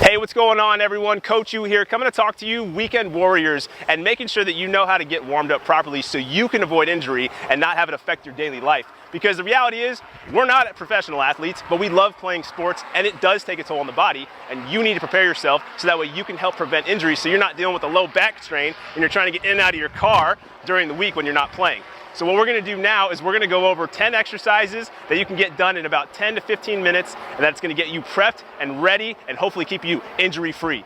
Hey, what's going on everyone? Coach U here, coming to talk to you weekend warriors and making sure that you know how to get warmed up properly so you can avoid injury and not have it affect your daily life. Because the reality is, we're not professional athletes, but we love playing sports and it does take a toll on the body, and you need to prepare yourself so that way you can help prevent injuries so you're not dealing with a low back strain when you're trying to get in and out of your car during the week when you're not playing. So what we're gonna do now is we're gonna go over 10 exercises that you can get done in about 10 to 15 minutes, and that's gonna get you prepped and ready and hopefully keep you injury-free.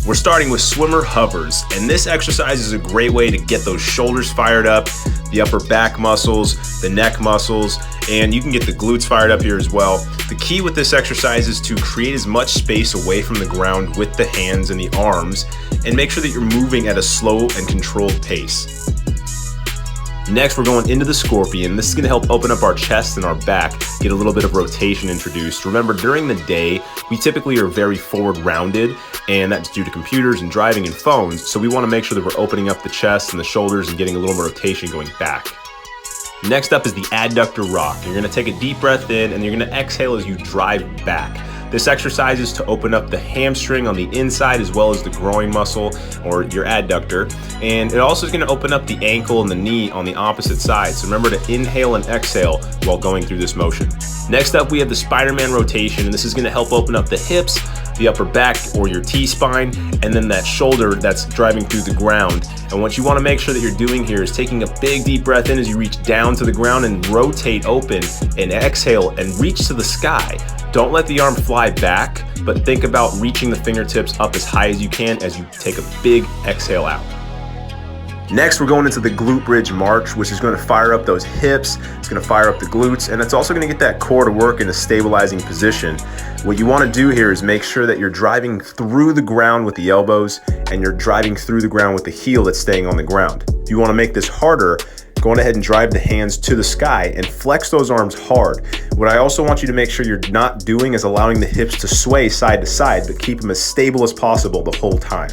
We're starting with swimmer hovers, and this exercise is a great way to get those shoulders fired up, the upper back muscles, the neck muscles, and you can get the glutes fired up here as well. The key with this exercise is to create as much space away from the ground with the hands and the arms, and make sure that you're moving at a slow and controlled pace. Next, we're going into the scorpion. This is going to help open up our chest and our back, get a little bit of rotation introduced. Remember, during the day, we typically are very forward rounded, and that's due to computers and driving and phones. So we want to make sure that we're opening up the chest and the shoulders and getting a little more rotation going back. Next up is the adductor rock. You're going to take a deep breath in and you're going to exhale as you drive back. This exercise is to open up the hamstring on the inside as well as the groin muscle or your adductor. And it also is going to open up the ankle and the knee on the opposite side. So remember to inhale and exhale while going through this motion. Next up, we have the Spider-Man rotation, and this is going to help open up the hips, the upper back or your T-spine, and then that shoulder that's driving through the ground. And what you want to make sure that you're doing here is taking a big deep breath in as you reach down to the ground and rotate open and exhale and reach to the sky. Don't let the arm fly back, but think about reaching the fingertips up as high as you can as you take a big exhale out. Next, we're going into the glute bridge march, which is going to fire up those hips, it's going to fire up the glutes, and it's also going to get that core to work in a stabilizing position. What you want to do here is make sure that you're driving through the ground with the elbows and you're driving through the ground with the heel that's staying on the ground. If you want to make this harder, go on ahead and drive the hands to the sky and flex those arms hard. What I also want you to make sure you're not doing is allowing the hips to sway side to side, but keep them as stable as possible the whole time.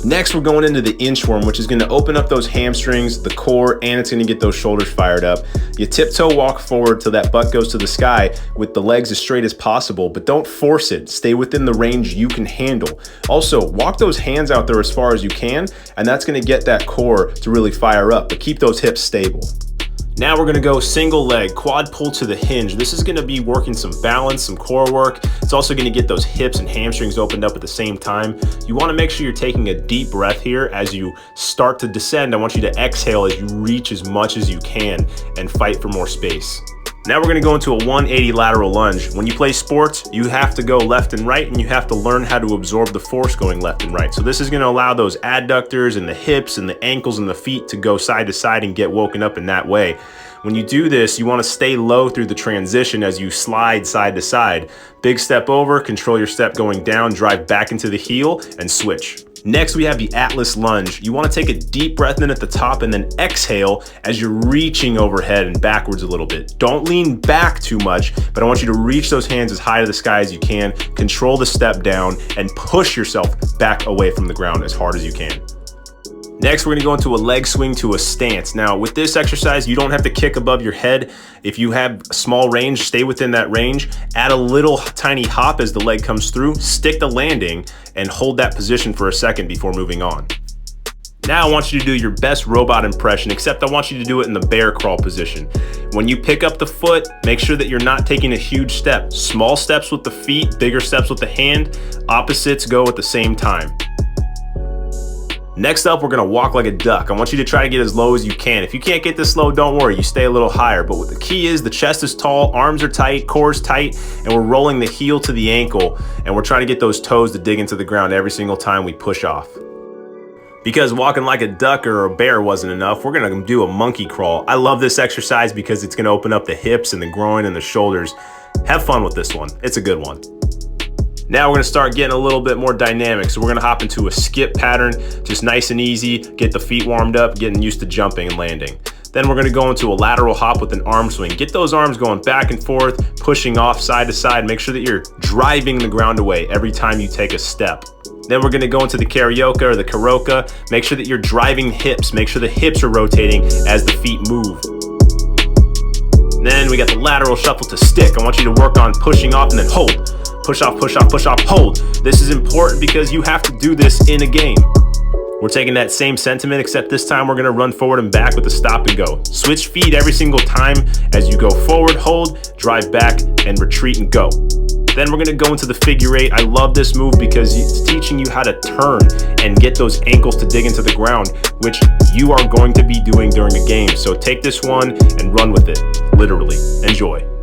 Next, we're going into the inchworm, which is going to open up those hamstrings, the core, and it's going to get those shoulders fired up. You tiptoe walk forward till that butt goes to the sky with the legs as straight as possible, but don't force it. Stay within the range you can handle. Also, walk those hands out there as far as you can, and that's going to get that core to really fire up, but keep those hips stable. Now we're gonna go single leg, quad pull to the hinge. This is gonna be working some balance, some core work. It's also gonna get those hips and hamstrings opened up at the same time. You wanna make sure you're taking a deep breath here. As you start to descend, I want you to exhale as you reach as much as you can and fight for more space. Now we're gonna go into a 180 lateral lunge. When you play sports, you have to go left and right, and you have to learn how to absorb the force going left and right. So this is gonna allow those adductors and the hips and the ankles and the feet to go side to side and get woken up in that way. When you do this, you wanna stay low through the transition as you slide side to side. Big step over, control your step going down, drive back into the heel, and switch. Next, we have the Atlas lunge. You want to take a deep breath in at the top and then exhale as you're reaching overhead and backwards a little bit. Don't lean back too much, but I want you to reach those hands as high to the sky as you can, control the step down, and push yourself back away from the ground as hard as you can. Next, we're gonna go into a leg swing to a stance. Now, with this exercise, you don't have to kick above your head. If you have a small range, stay within that range. Add a little tiny hop as the leg comes through, stick the landing, and hold that position for a second before moving on. Now I want you to do your best robot impression, except I want you to do it in the bear crawl position. When you pick up the foot, make sure that you're not taking a huge step. Small steps with the feet, bigger steps with the hand. Opposites go at the same time. Next up, we're gonna walk like a duck. I want you to try to get as low as you can. If you can't get this low, don't worry, you stay a little higher. But what the key is, the chest is tall, arms are tight, core is tight, and we're rolling the heel to the ankle, and we're trying to get those toes to dig into the ground every single time we push off. Because walking like a duck or a bear wasn't enough, we're gonna do a monkey crawl. I love this exercise because it's gonna open up the hips and the groin and the shoulders. Have fun with this one, it's a good one. Now we're gonna start getting a little bit more dynamic. So we're gonna hop into a skip pattern, just nice and easy, get the feet warmed up, getting used to jumping and landing. Then we're gonna go into a lateral hop with an arm swing. Get those arms going back and forth, pushing off side to side. Make sure that you're driving the ground away every time you take a step. Then we're gonna go into the CARIOCA or the CARIOCA. Make sure that you're driving hips. Make sure the hips are rotating as the feet move. Then we got the lateral shuffle to stick. I want you to work on pushing off and then hold. push off, push off, push off, hold. This is important because you have to do this in a game. We're taking that same sentiment, except this time we're gonna run forward and back with a stop and go. Switch feet every single time as you go forward, hold, drive back, and retreat and go. Then we're gonna go into the figure eight. I love this move because it's teaching you how to turn and get those ankles to dig into the ground, which you are going to be doing during a game. So take this one and run with it, literally. Enjoy.